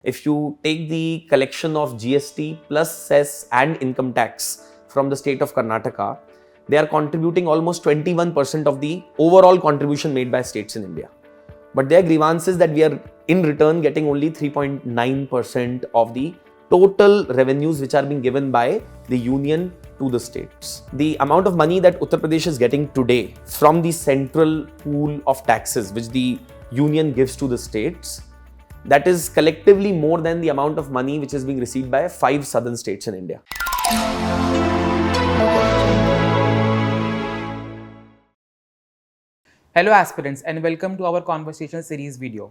If you take the collection of GST plus cess and income tax from the state of Karnataka, they are contributing almost 21% of the overall contribution made by states in India. But their grievance is that we are in return getting only 3.9% of the total revenues which are being given by the union to the states. The amount of money that Uttar Pradesh is getting today from the central pool of taxes which the union gives to the states, that is collectively more than the amount of money which is being received by 5 southern states in India. Hello aspirants and welcome to our conversation series video.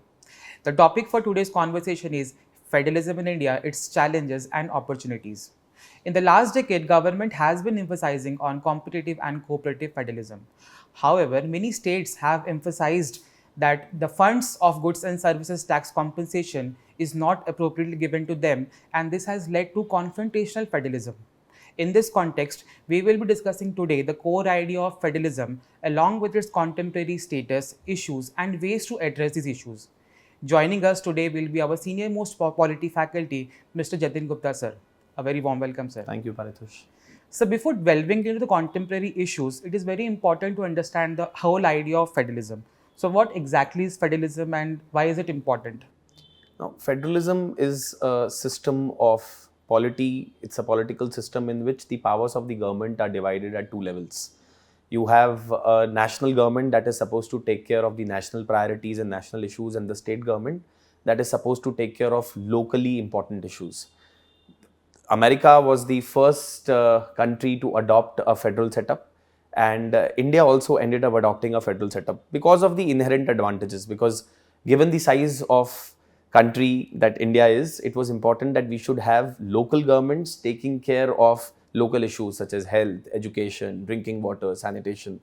The topic for today's conversation is Federalism in India, its challenges and opportunities. In the last decade, government has been emphasizing on competitive and cooperative federalism. However, many states have emphasized that the funds of goods and services tax compensation is not appropriately given to them, and this has led to confrontational federalism. In this context, we will be discussing today the core idea of federalism along with its contemporary status, issues, and ways to address these issues. Joining us today will be our senior most polity faculty, Mr. Jatin Gupta Sir. A very warm welcome, sir. Thank you, Paritosh. So before delving into the contemporary issues, it is very important to understand the whole idea of federalism. So what exactly is federalism and why is it important? Now, federalism is a system of polity. It's a political system in which the powers of the government are divided at 2 levels. You have a national government that is supposed to take care of the national priorities and national issues, and the state government that is supposed to take care of locally important issues. America was the first country to adopt a federal setup, and India also ended up adopting a federal setup because of the inherent advantages. Because given the size of country that India is, it was important that we should have local governments taking care of local issues such as health, education, drinking water, sanitation.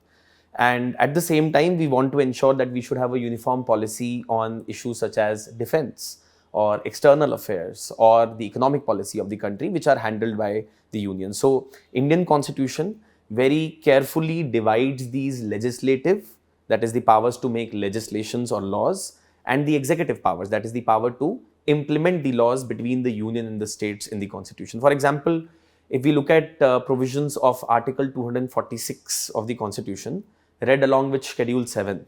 And at the same time, we want to ensure that we should have a uniform policy on issues such as defense or external affairs or the economic policy of the country, which are handled by the union. So Indian constitution very carefully divides these legislative, that is the powers to make legislations or laws, and the executive powers, that is the power to implement the laws between the union and the states in the constitution. For example, if we look at provisions of Article 246 of the constitution, read along with Schedule 7,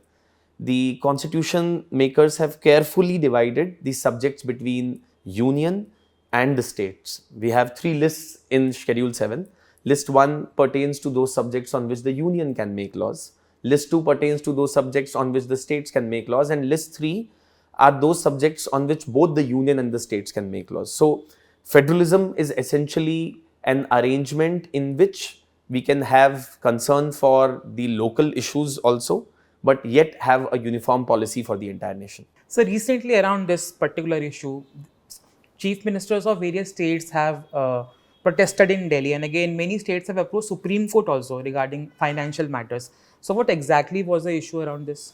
the constitution makers have carefully divided the subjects between union and the states. We have 3 lists in Schedule 7. List 1 pertains to those subjects on which the union can make laws. List 2 pertains to those subjects on which the states can make laws, and list 3 are those subjects on which both the union and the states can make laws. So federalism is essentially an arrangement in which we can have concern for the local issues also, but yet have a uniform policy for the entire nation. So recently around this particular issue, chief ministers of various states have protested in Delhi, and again many states have approached Supreme Court also regarding financial matters. So what exactly was the issue around this?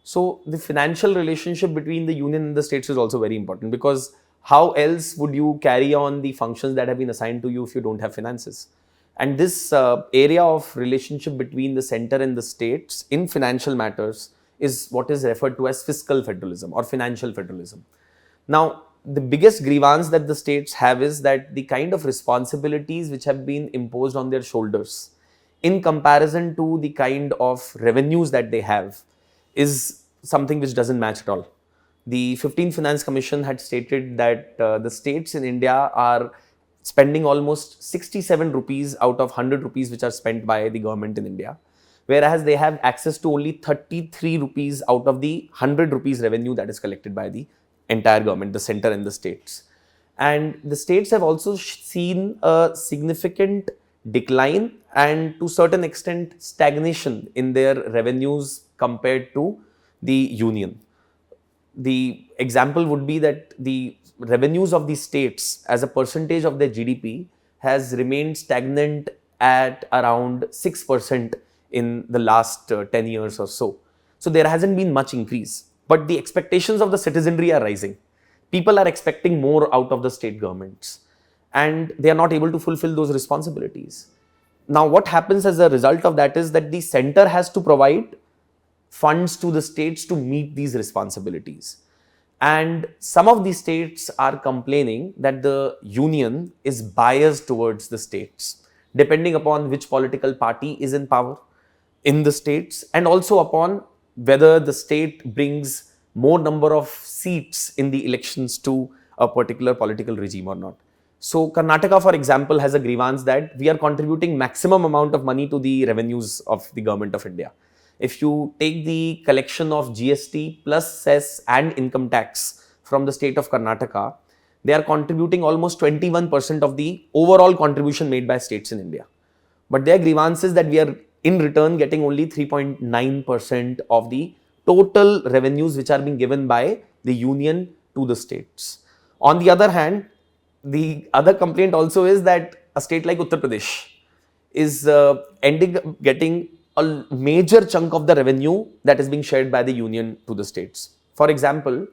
So the financial relationship between the union and the states is also very important, because how else would you carry on the functions that have been assigned to you if you don't have finances? And this area of relationship between the center and the states in financial matters is what is referred to as fiscal federalism or financial federalism. Now, the biggest grievance that the states have is that the kind of responsibilities which have been imposed on their shoulders in comparison to the kind of revenues that they have is something which doesn't match at all. The 15th Finance Commission had stated that the states in India are spending almost 67 rupees out of 100 rupees which are spent by the government in India, whereas they have access to only 33 rupees out of the 100 rupees revenue that is collected by the entire government, the center and the states. And the states have also seen a significant decline and to certain extent stagnation in their revenues compared to the union. The example would be that the revenues of the states as a percentage of their GDP has remained stagnant at around 6% in the last 10 years or so. So there hasn't been much increase, but the expectations of the citizenry are rising. People are expecting more out of the state governments, and they are not able to fulfill those responsibilities. Now, what happens as a result of that is that the center has to provide funds to the states to meet these responsibilities. And some of the states are complaining that the union is biased towards the states, depending upon which political party is in power in the states, and also upon whether the state brings more number of seats in the elections to a particular political regime or not. So Karnataka, for example, has a grievance that we are contributing maximum amount of money to the revenues of the government of India. If you take the collection of GST plus cess and income tax from the state of Karnataka, they are contributing almost 21% of the overall contribution made by states in India. But their grievance is that we are in return getting only 3.9% of the total revenues which are being given by the union to the states. On the other hand, the other complaint also is that a state like Uttar Pradesh is ending up getting a major chunk of the revenue that is being shared by the union to the states. For example,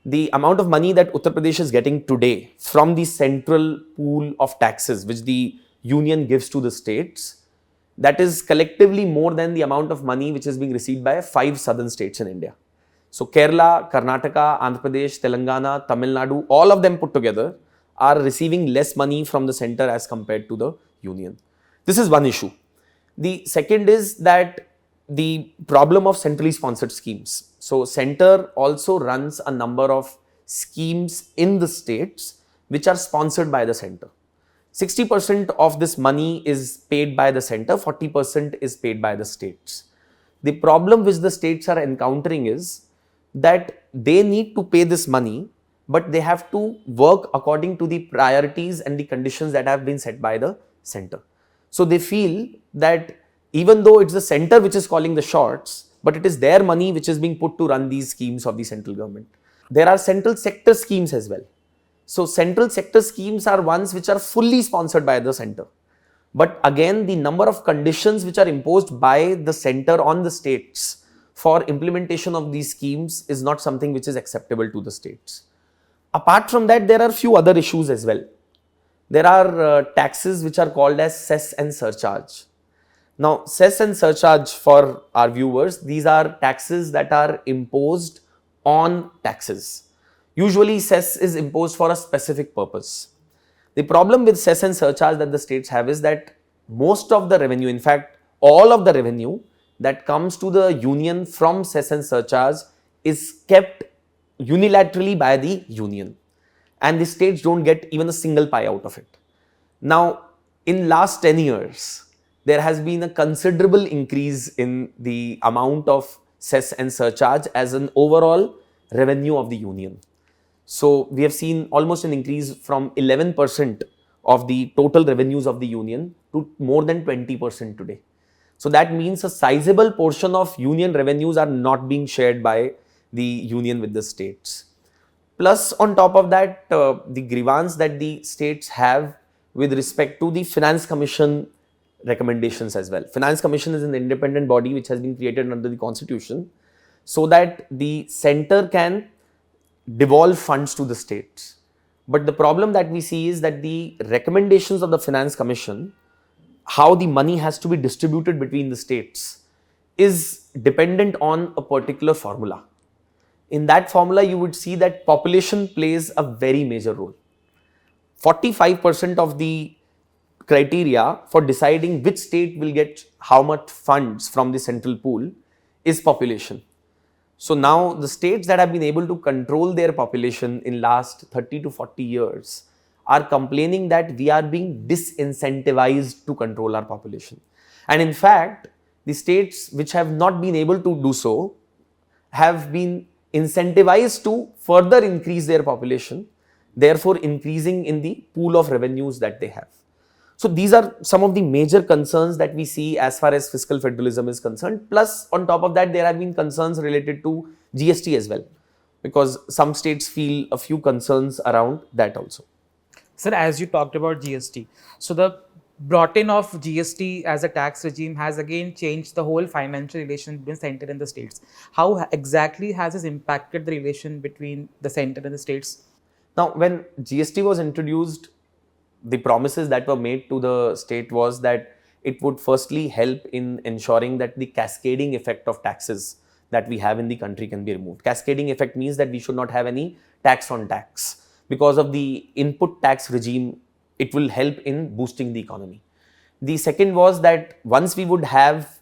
the amount of money that Uttar Pradesh is getting today from the central pool of taxes which the union gives to the states, that is collectively more than the amount of money which is being received by 5 southern states in India. So Kerala, Karnataka, Andhra Pradesh, Telangana, Tamil Nadu, all of them put together are receiving less money from the center as compared to the union. This is one issue. The second is that the problem of centrally sponsored schemes. So center also runs a number of schemes in the states which are sponsored by the center. 60% of this money is paid by the center, 40% is paid by the states. The problem which the states are encountering is that they need to pay this money, but they have to work according to the priorities and the conditions that have been set by the center. So they feel that even though it's the center which is calling the shots, but it is their money which is being put to run these schemes of the central government. There are central sector schemes as well. So central sector schemes are ones which are fully sponsored by the center. But again, the number of conditions which are imposed by the center on the states for implementation of these schemes is not something which is acceptable to the states. Apart from that, there are few other issues as well. There are taxes which are called as cess and surcharge. Now, cess and surcharge, for our viewers, these are taxes that are imposed on taxes. Usually, cess is imposed for a specific purpose. The problem with cess and surcharge that the states have is that most of the revenue, in fact, all of the revenue that comes to the union from cess and surcharge is kept unilaterally by the union, and the states don't get even a single pie out of it. Now, in last 10 years, there has been a considerable increase in the amount of cess and surcharge as an overall revenue of the union. So we have seen almost an increase from 11% of the total revenues of the union to more than 20% today. So that means a sizable portion of union revenues are not being shared by the union with the states. Plus, on top of that, the grievance that the states have with respect to the Finance Commission recommendations as well. Finance Commission is an independent body which has been created under the Constitution so that the center can devolve funds to the states. But the problem that we see is that the recommendations of the Finance Commission, how the money has to be distributed between the states, is dependent on a particular formula. In that formula, you would see that population plays a very major role. 45% of the criteria for deciding which state will get how much funds from the central pool is population. So now the states that have been able to control their population in last 30 to 40 years are complaining that we are being disincentivized to control our population. And in fact, the states which have not been able to do so have been incentivized to further increase their population, therefore increasing in the pool of revenues that they have. So these are some of the major concerns that we see as far as fiscal federalism is concerned. Plus, on top of that, there have been concerns related to GST as well, because some states feel a few concerns around that also. Sir, as you talked about GST, so the brought in of GST as a tax regime has again changed the whole financial relation between center and the states. How exactly has this impacted the relation between the center and the states? Now, when GST was introduced, the promises that were made to the state was that it would firstly help in ensuring that the cascading effect of taxes that we have in the country can be removed. Cascading effect means that we should not have any tax on tax. Because of the input tax regime, it will help in boosting the economy. The second was that once we would have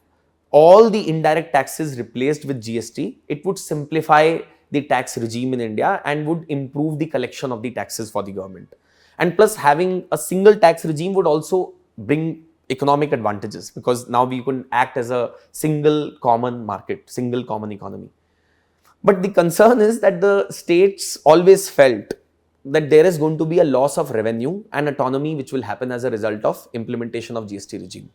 all the indirect taxes replaced with GST, it would simplify the tax regime in India and would improve the collection of the taxes for the government. And plus, having a single tax regime would also bring economic advantages, because now we can act as a single common market, single common economy. But the concern is that the states always felt that there is going to be a loss of revenue and autonomy which will happen as a result of implementation of GST regime.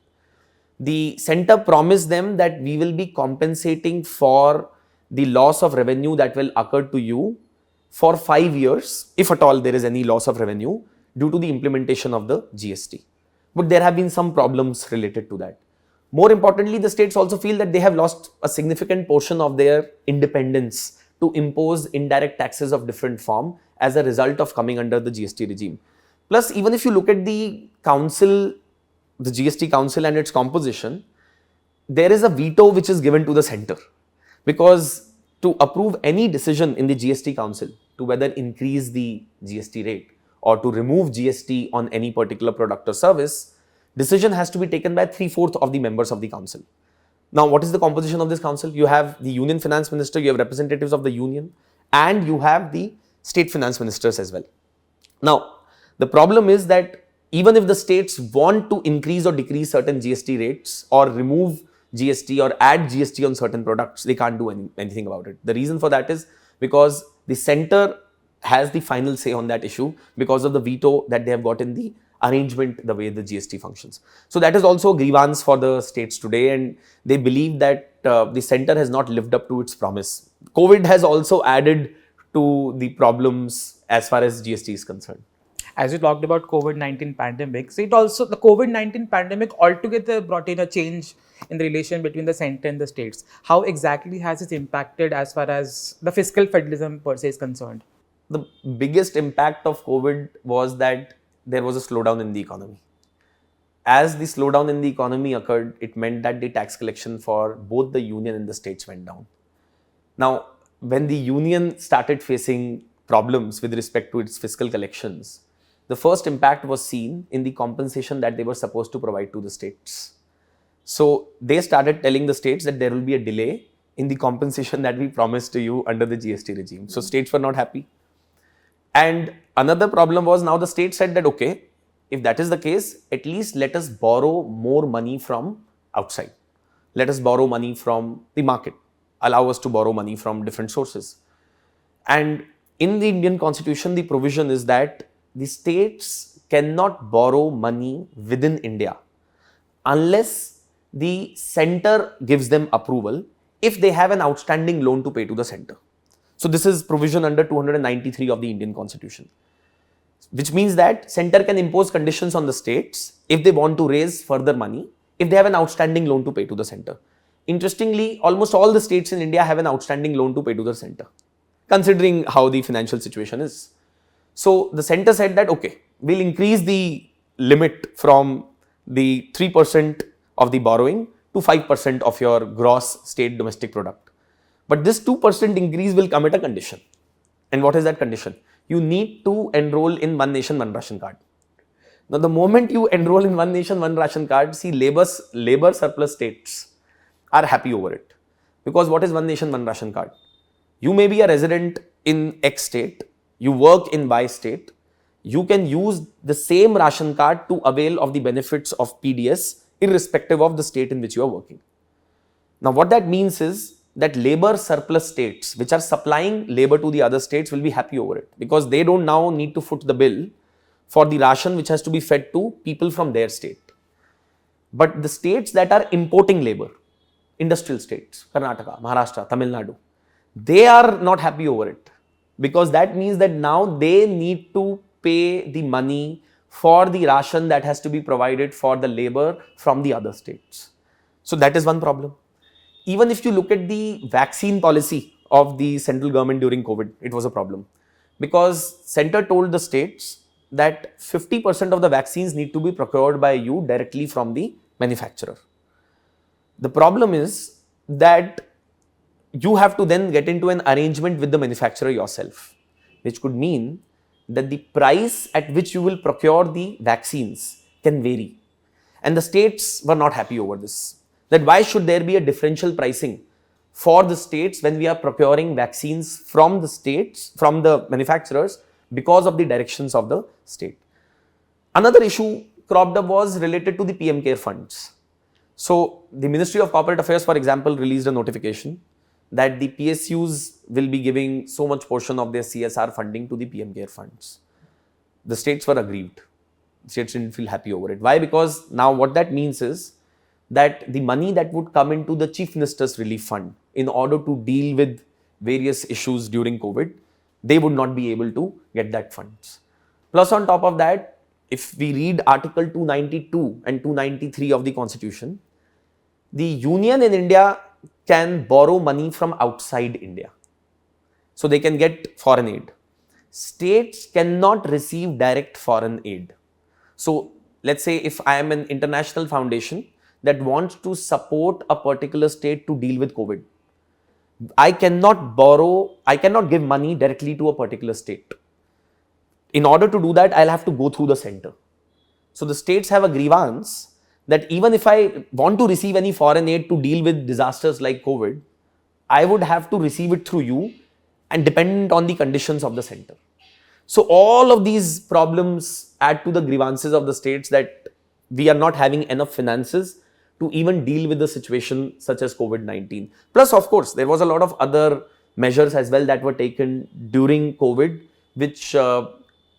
The center promised them that we will be compensating for the loss of revenue that will occur to you for 5 years, if at all there is any loss of revenue due to the implementation of the GST. But there have been some problems related to that. More importantly, the states also feel that they have lost a significant portion of their independence to impose indirect taxes of different form as a result of coming under the GST regime. Plus, even if you look at the council, the GST council and its composition, there is a veto which is given to the center, because to approve any decision in the GST council to whether increase the GST rate or to remove GST on any particular product or service, decision has to be taken by 3/4 of the members of the council. Now, what is the composition of this council? You have the union finance minister, you have representatives of the union, and you have the state finance ministers as well. Now, the problem is that even if the states want to increase or decrease certain GST rates or remove GST or add GST on certain products, they can't do anything about it. The reason for that is because the center has the final say on that issue because of the veto that they have got in the arrangement, the way the GST functions. So that is also a grievance for the states today, and they believe that the center has not lived up to its promise. COVID has also added to the problems as far as GST is concerned. As you talked about COVID-19 pandemic, so it also, the COVID-19 pandemic altogether brought in a change in the relation between the center and the states. How exactly has it impacted as far as the fiscal federalism per se is concerned? The biggest impact of COVID was that there was a slowdown in the economy. As the slowdown in the economy occurred, it meant that the tax collection for both the union and the states went down. Now, when the union started facing problems with respect to its fiscal collections, the first impact was seen in the compensation that they were supposed to provide to the states. So they started telling the states that there will be a delay in the compensation that we promised to you under the GST regime. So states were not happy. And another problem was, now the state said that, okay, if that is the case, at least let us borrow more money from outside. Let us borrow money from the market. Allow us to borrow money from different sources. And in the Indian constitution, the provision is that the states cannot borrow money within India unless the center gives them approval if they have an outstanding loan to pay to the center. So this is provision under 293 of the Indian constitution, which means that center can impose conditions on the states if they want to raise further money, if they have an outstanding loan to pay to the center. Interestingly, almost all the states in India have an outstanding loan to pay to the center, considering how the financial situation is. So the center said that, okay, we'll increase the limit from the 3% of the borrowing to 5% of your gross state domestic product. But this 2% increase will come at a condition. And what is that condition? You need to enroll in One Nation, One Ration Card. Now, the moment you enroll in One Nation, One Ration Card, see, labor surplus states are happy over it. Because what is One Nation, One Ration Card? You may be a resident in X state, you work in Y state, you can use the same ration card to avail of the benefits of PDS irrespective of the state in which you are working. Now, what that means is that labor surplus states which are supplying labor to the other states will be happy over it, because they don't now need to foot the bill for the ration which has to be fed to people from their state. But the states that are importing labor, industrial states, Karnataka, Maharashtra, Tamil Nadu, they are not happy over it, because that means that now they need to pay the money for the ration that has to be provided for the labor from the other states. So that is one problem. Even if you look at the vaccine policy of the central government during COVID, it was a problem, because center told the states that 50% of the vaccines need to be procured by you directly from the manufacturer. The problem is that you have to then get into an arrangement with the manufacturer yourself, which could mean that the price at which you will procure the vaccines can vary. And the states were not happy over this. That why should there be a differential pricing for the states when we are procuring vaccines from the states, from the manufacturers, because of the directions of the state. Another issue cropped up was related to the PM Care funds. So the Ministry of Corporate Affairs, for example, released a notification that the PSUs will be giving so much portion of their CSR funding to the PM Care funds. The states were aggrieved. The states didn't feel happy over it. Why? Because now what that means is that the money that would come into the Chief Minister's Relief Fund in order to deal with various issues during COVID, they would not be able to get that funds. Plus, on top of that, if we read Article 292 and 293 of the Constitution, the Union in India can borrow money from outside India. So they can get foreign aid. States cannot receive direct foreign aid. So let's say if I am an international foundation that wants to support a particular state to deal with COVID, I cannot give money directly to a particular state. In order to do that, I'll have to go through the center. So the states have a grievance that even if I want to receive any foreign aid to deal with disasters like COVID, I would have to receive it through you and dependent on the conditions of the center. So all of these problems add to the grievances of the states that we are not having enough finances to even deal with the situation such as COVID-19. Plus, of course, there was a lot of other measures as well that were taken during COVID, which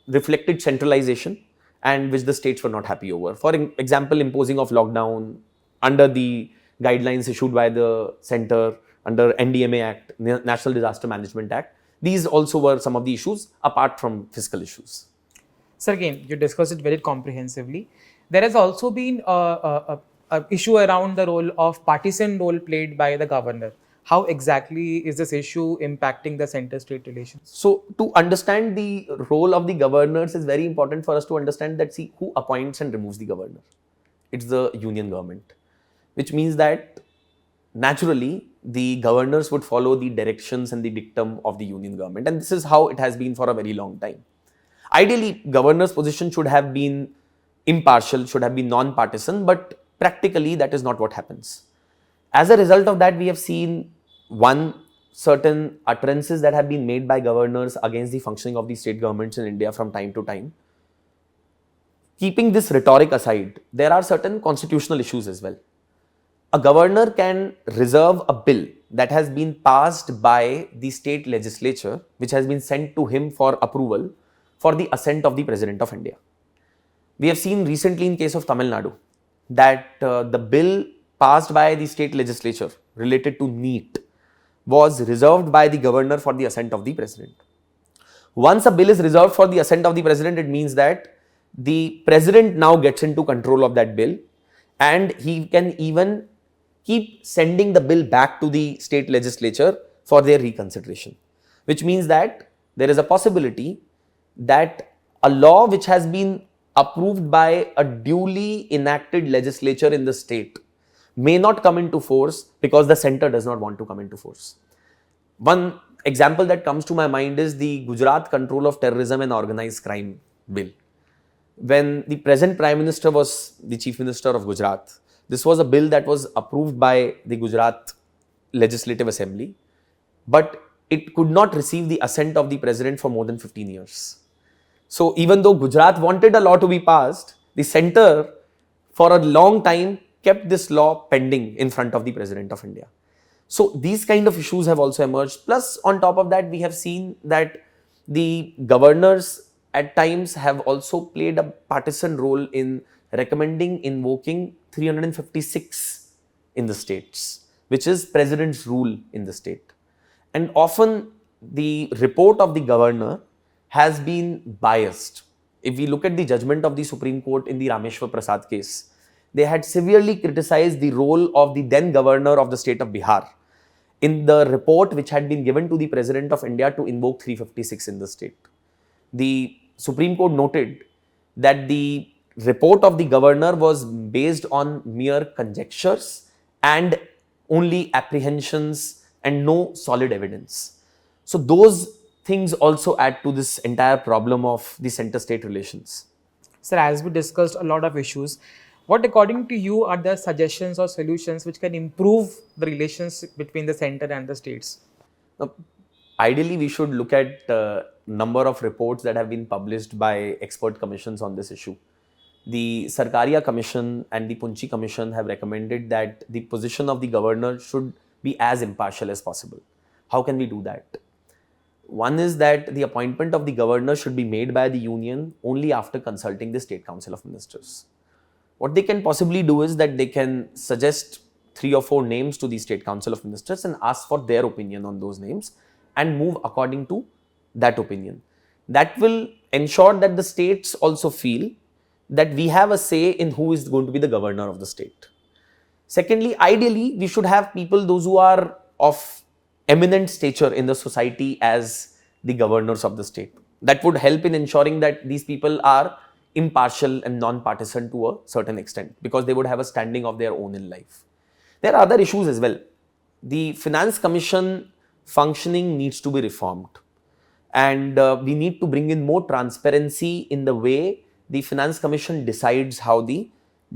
reflected centralization and which the states were not happy over. For example, imposing of lockdown under the guidelines issued by the center under NDMA Act, National Disaster Management Act. These also were some of the issues apart from fiscal issues. Sir, again, you discussed it very comprehensively. There has also been a issue around the role of partisan role played by the governor. How exactly is this issue impacting the center-state relations? So to understand the role of the governors is very important for us to understand that, see, who appoints and removes the governor? It's the union government, which means that naturally the governors would follow the directions and the dictum of the union government. And this is how it has been for a very long time. Ideally, governor's position should have been impartial, should have been non-partisan, but practically that is not what happens. As a result of that, we have seen certain utterances that have been made by governors against the functioning of the state governments in India from time to time. Keeping this rhetoric aside, there are certain constitutional issues as well. A governor can reserve a bill that has been passed by the state legislature, which has been sent to him for approval, for the assent of the President of India. We have seen recently in case of Tamil Nadu that the bill passed by the state legislature related to NEET was reserved by the governor for the assent of the president. Once a bill is reserved for the assent of the president, it means that the president now gets into control of that bill and he can even keep sending the bill back to the state legislature for their reconsideration, which means that there is a possibility that a law which has been approved by a duly enacted legislature in the state may not come into force because the center does not want to come into force. One example that comes to my mind is the Gujarat Control of Terrorism and Organized Crime Bill. When the present Prime Minister was the Chief Minister of Gujarat, this was a bill that was approved by the Gujarat Legislative Assembly, but it could not receive the assent of the President for more than 15 years. So even though Gujarat wanted a law to be passed, the center for a long time kept this law pending in front of the President of India. So these kind of issues have also emerged. Plus, on top of that, we have seen that the governors at times have also played a partisan role in recommending invoking 356 in the states, which is President's rule in the state. And often the report of the governor has been biased. If we look at the judgment of the Supreme Court in the Rameshwar Prasad case, they had severely criticized the role of the then governor of the state of Bihar in the report which had been given to the President of India to invoke 356 in the state. The Supreme Court noted that the report of the governor was based on mere conjectures and only apprehensions and no solid evidence. So those things also add to this entire problem of the center-state relations. Sir, as we discussed a lot of issues, what according to you are the suggestions or solutions which can improve the relations between the center and the states? Now, ideally, we should look at number of reports that have been published by expert commissions on this issue. The Sarkaria Commission and the Punchi Commission have recommended that the position of the governor should be as impartial as possible. How can we do that? One is that the appointment of the governor should be made by the union only after consulting the State Council of Ministers. What they can possibly do is that they can suggest 3 or 4 names to the State Council of Ministers and ask for their opinion on those names and move according to that opinion. That will ensure that the states also feel that we have a say in who is going to be the governor of the state. Secondly, ideally, we should have people, those who are of eminent stature in the society as the governors of the state. That would help in ensuring that these people are impartial and non-partisan to a certain extent, because they would have a standing of their own in life. There are other issues as well. The Finance Commission functioning needs to be reformed, and we need to bring in more transparency in the way the Finance Commission decides how the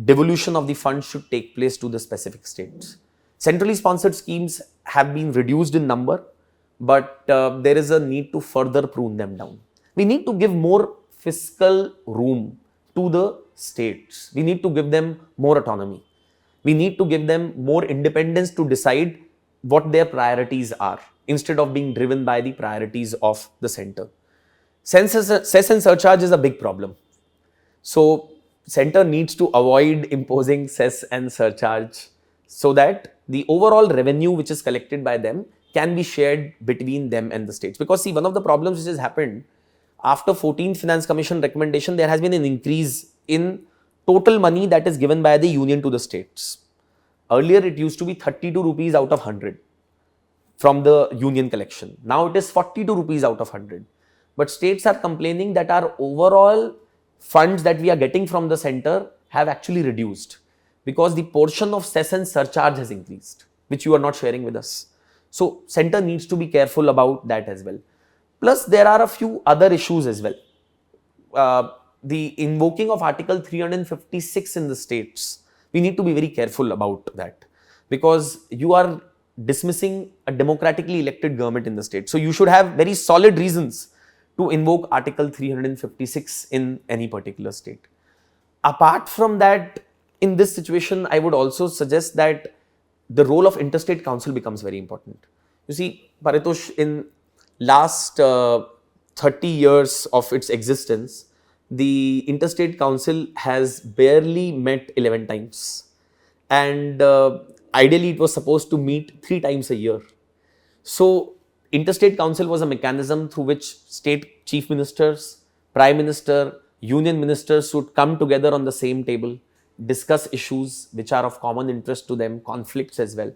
devolution of the funds should take place to the specific states. Centrally sponsored schemes have been reduced in number, but there is a need to further prune them down. We need to give more fiscal room to the states. We need to give them more autonomy. We need to give them more independence to decide what their priorities are, instead of being driven by the priorities of the center. Cess and surcharge is a big problem. So center needs to avoid imposing cess and surcharge so that the overall revenue which is collected by them can be shared between them and the states. Because see, one of the problems which has happened after 14th Finance Commission recommendation, there has been an increase in total money that is given by the union to the states. Earlier it used to be 32 rupees out of 100 from the union collection. Now it is 42 rupees out of 100. But states are complaining that our overall funds that we are getting from the center have actually reduced, because the portion of cess and surcharge has increased, which you are not sharing with us. So center needs to be careful about that as well. Plus, there are a few other issues as well. The invoking of Article 356 in the states, we need to be very careful about that, because you are dismissing a democratically elected government in the state. So you should have very solid reasons to invoke Article 356 in any particular state. Apart from that, in this situation, I would also suggest that the role of interstate council becomes very important. You see, Paritosh, in last 30 years of its existence, the interstate council has barely met 11 times. And ideally, it was supposed to meet 3 times a year. So interstate council was a mechanism through which state chief ministers, prime minister, union ministers should come together on the same table, discuss issues which are of common interest to them, conflicts as well.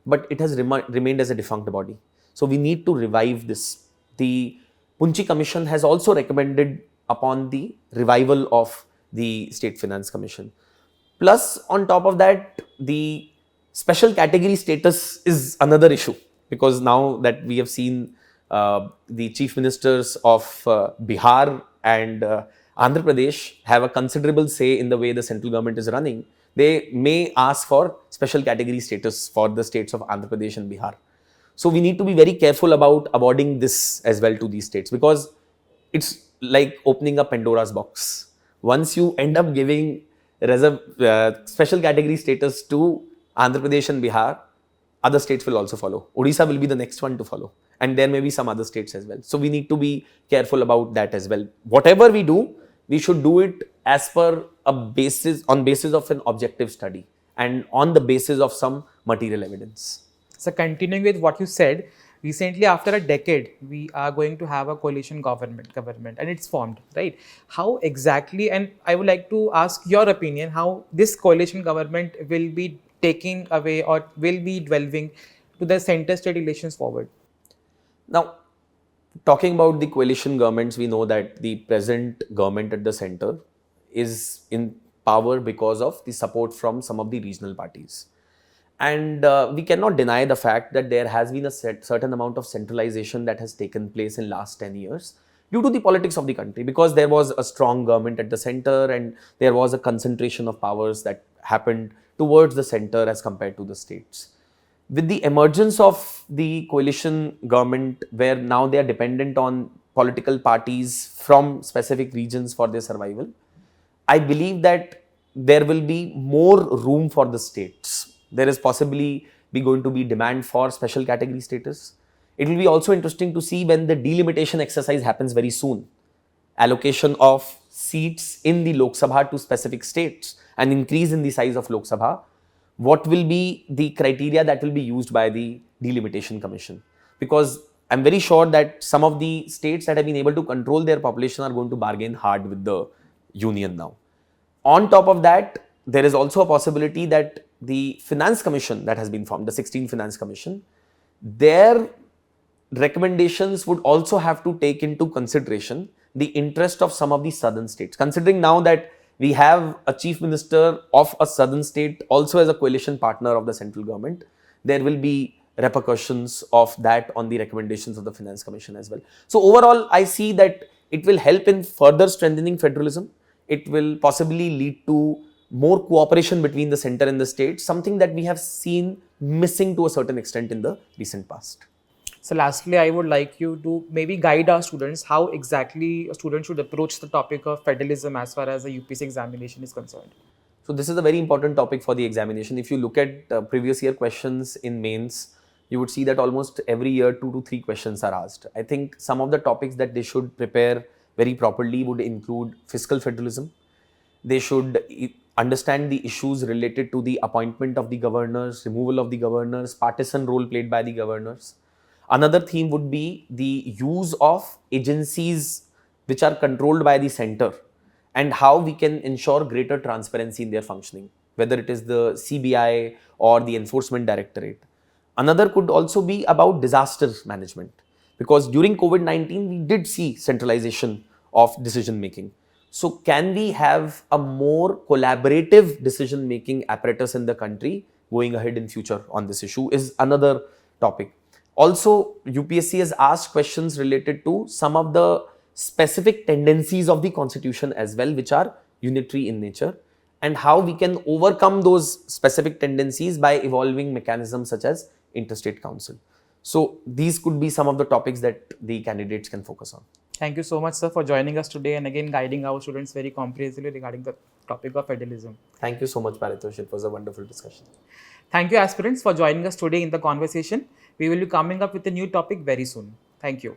But it has remained as a defunct body. So we need to revive this. The Punchi Commission has also recommended upon the revival of the State Finance Commission. Plus, on top of that, the special category status is another issue, because now that we have seen the chief ministers of Bihar and Andhra Pradesh have a considerable say in the way the central government is running, they may ask for special category status for the states of Andhra Pradesh and Bihar. So we need to be very careful about awarding this as well to these states, because it's like opening a Pandora's box. Once you end up giving special category status to Andhra Pradesh and Bihar, other states will also follow. Odisha will be the next one to follow, and there may be some other states as well. So we need to be careful about that as well. Whatever we do, we should do it as per on basis of an objective study and on the basis of some material evidence. So continuing with what you said, recently after a decade, we are going to have a coalition government and it's formed, right? How exactly, and I would like to ask your opinion, how this coalition government will be taking away or will be delving to the center-state relations forward? Now, talking about the coalition governments, we know that the present government at the center is in power because of the support from some of the regional parties. And we cannot deny the fact that there has been a certain amount of centralization that has taken place in last 10 years due to the politics of the country, because there was a strong government at the center and there was a concentration of powers that happened towards the center as compared to the states. With the emergence of the coalition government, where now they are dependent on political parties from specific regions for their survival, I believe that there will be more room for the states. There is possibly going to be demand for special category status. It will be also interesting to see when the delimitation exercise happens very soon. Allocation of seats in the Lok Sabha to specific states, an increase in the size of Lok Sabha. What will be the criteria that will be used by the delimitation commission? Because I'm very sure that some of the states that have been able to control their population are going to bargain hard with the union now. On top of that, there is also a possibility that the finance commission that has been formed, the 16th finance commission, their recommendations would also have to take into consideration the interest of some of the southern states. Considering now that we have a chief minister of a southern state also as a coalition partner of the central government, there will be repercussions of that on the recommendations of the finance commission as well. So overall, I see that it will help in further strengthening federalism. It will possibly lead to more cooperation between the center and the state, something that we have seen missing to a certain extent in the recent past. So lastly, I would like you to maybe guide our students how exactly a student should approach the topic of federalism as far as the UPSC examination is concerned. So this is a very important topic for the examination. If you look at previous year questions in mains, you would see that almost every year 2 to 3 questions are asked. I think some of the topics that they should prepare very properly would include fiscal federalism. They should understand the issues related to the appointment of the governors, removal of the governors, partisan role played by the governors. Another theme would be the use of agencies which are controlled by the center and how we can ensure greater transparency in their functioning, whether it is the CBI or the Enforcement Directorate. Another could also be about disaster management, because during COVID-19 we did see centralization of decision making. So can we have a more collaborative decision making apparatus in the country going ahead in future on this issue is another topic. Also, UPSC has asked questions related to some of the specific tendencies of the constitution as well, which are unitary in nature, and how we can overcome those specific tendencies by evolving mechanisms such as interstate council. So these could be some of the topics that the candidates can focus on. Thank you so much, sir, for joining us today and again guiding our students very comprehensively regarding the topic of federalism. Thank you so much, Paritosh. It was a wonderful discussion. Thank you, aspirants, for joining us today in the conversation. We will be coming up with a new topic very soon. Thank you.